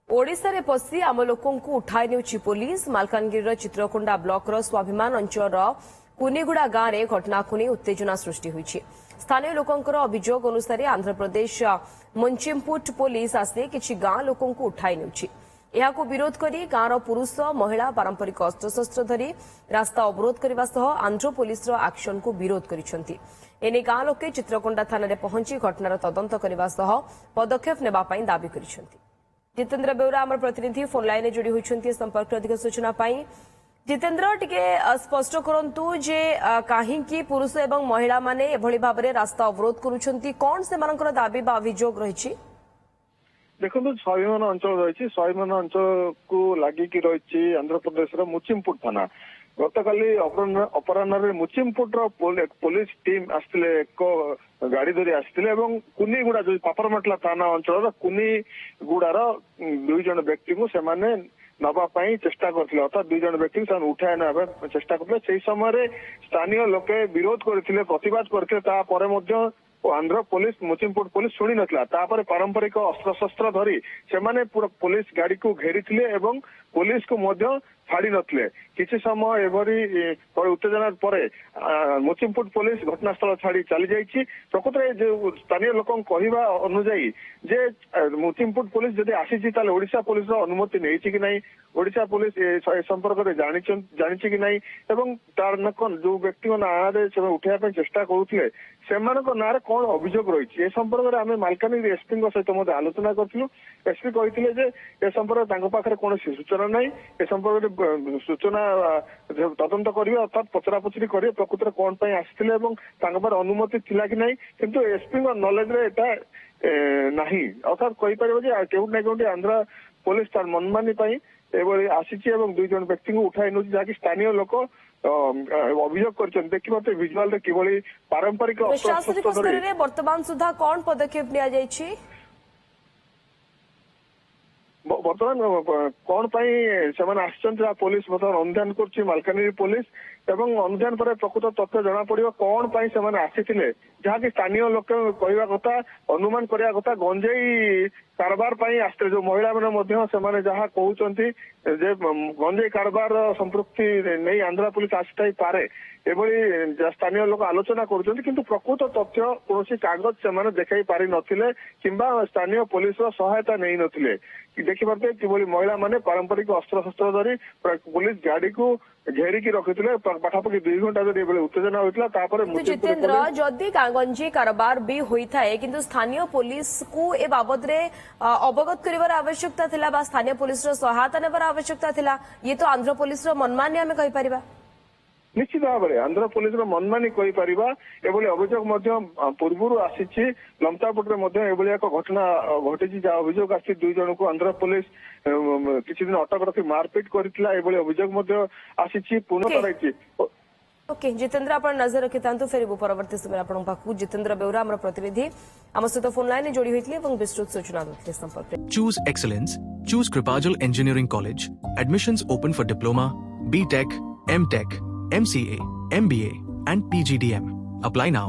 ओडिशा रे पसी आम लोकों को उठाई नेउछि पुलिस। मालकानगिरी चित्रकोंडा ब्लॉक स्वाभिमान अंचल कुनीगुड़ा गांव में घटना को नहीं उत्तेजना सृष्टि हुई। स्थानीय लोकों अभियोग अनुसार आंध्र प्रदेश मुंचिमपुट पुलिस आसी किछि गांव लोकों को उठाई नेउछि। एहाको विरोध करी गांव पुरुष महिला पारंपरिक अस्त्रशस्त्र धरी रास्ता अवरोध करने सह आंध्र पुलिस एक्शन को विरोध करिसेंति। एने गांव लोके चित्रकोंडा थाना रे पहुंची घटनार तदंत करने सह पदक्षेप नेबा पई दाबी करिसेंति। जितेंद्र बेउरा आम प्रतिनिधि फोन लाइन जोड़ी होती संपर्क अधिक सूचना पाई। जितेंद्र टिके स्पष्ट करंतु जे काहींकी पुरुष एवं महिला माने एभली भाबरे रास्ता अवरोध करूछंती, कोन से मानकर दाबी बा अभियोग रहिछि? देखो स्वाभिमान अंचल रही स्वाभिमान अंचल को लगिकी रही आंध्र प्रदेश मुचिमपुट थाना। गतकाली अपराह्न मुचिमपुटर पुलिस टीम आसते एक गाड़ी धरी आसते कुनीगुड़ा जो पापरमाटला थाना अंचल कुनीगुड़ार दुई जन व्यक्ति को सेमाने नवाई चेष्टा करथिले, अर्थात दुई जन व्यक्ति को उठाई नवा चेष्टा करथिले। सेही समय स्थानीय लोके विरोध करथिले, प्रतिवाद करथिले। तापर मध्य आंध्र पुलिस मुचिमपुट पुलिस शुणी नथिला। तापर पारंपरिक अस्त्रशस्त्र धरी सेमाने पूरा पुलिस गाड़ी को घेरी एवं पुलिस को मध्य छाड़ी नथिले। किछि समय एभरी उत्तेजना परे मुचिमपुट पुलिस घटनास्थल छाड़ी चली जाइछि। प्रकृत जो स्थानीय लोक कहवा अनुजाई जे मुचिमपुट पुलिस जदि आसीछि ताले ओडिशा पुलिस अनुमति नेइछि कि नहीं, ओडिशा पुलिस ए संपर्क में जानिछि कि नहीं, एवं तार जो व्यक्ति नाँ से उठाइबा चेष्टा करुथिले सेमानक नाँ कौन अभियोग रही ए संपर्क में आम मालकानगिरी एसपी सहित आलोचना करूँ। एसपी कहते जे ए संपर्क पाखे कौन सूचना ना, ए संपर्क सूचना तदंत करेंगे, अर्थात पचरापचरी करेंगे प्रकृत कौन आसते अनुमति थिला कि नहीं, किंतु एसपी नॉलेज रे एटा नहीं। अर्थात कहीपर केउट ना केउट आंध्र पुलिस तार मनमानी एभली आसीची एवं दुई जन व्यक्ति को उठाई नउछि, जहाँकि स्थानीय लोक अभियोग कर देखिए विजुआल किभली पारंपरिक वर्तमान सुधा कौन पदक्षेप लिया जायछि? बर्तमान कौन से पुलिस बर्तमान अनुधान कर मालकानगिरी पुलिस एवं अनुधान पर प्रकृत तथ्य जना पड़ो कौन से आसी जहाँकि स्थानीय लोक कहवा कथा अनुमान करने कथा गंजेई कारबार आसते जो महिला मैंने जहाँ कहते गंजेई कारबार संपृक्ति नहीं आंध्र पुलिस आसी पारे एभली स्थानीय लोक आलोचना करुँच, किंतु प्रकृत तथ्य कौन कागज से देखाई पारि नथिले किंबा स्थानीय पुलिस सहायता नहीं नथिले। देखिए किभली महिला माने पारंपरिक अस्त्रशस्त्र धरी पुलिस गाड़ी को घेरिकी रखिथिले, पाखापाखि 2 घंटा धरी एभली उत्तेजना होइतला। तापर जितेंद्र जदि गंजी कारबार भी होइथाए किंतु स्थानीय पुलिस को ए बाबद रे अवगत करिवार आवश्यकता थिला बा स्थानीय पुलिस रो सहायता नेबार आवश्यकता थिला। ये तो आंध्र पुलिस रो मनमानी आमे कहि परिबा। निश्चित भाव में आंध्र पुलिस मनमानी कहीपर एभली अभियोग पूर्व आसी लमतापुट में एक घटना घटी जहाँ अभियोग आसी 2 जन को आंध्र पुलिस किसी दिन अटक रखी मारपिट करथिला अभियोग आसी पुनः कराई। ओके जितेंद्र आप नजर रखि था फेरबू परवर्ती समय आपन पाखु। जितेंद्र बेउरा आम प्रतिनिधि आम सहित फोन लाइन जोड़ी होती विस्तृत सूचना देते संपर्क। Choose excellence, choose Kripajal engineering college. Admissions open for diploma, BTech, MTech, MCA, MBA and PGDM. Apply now.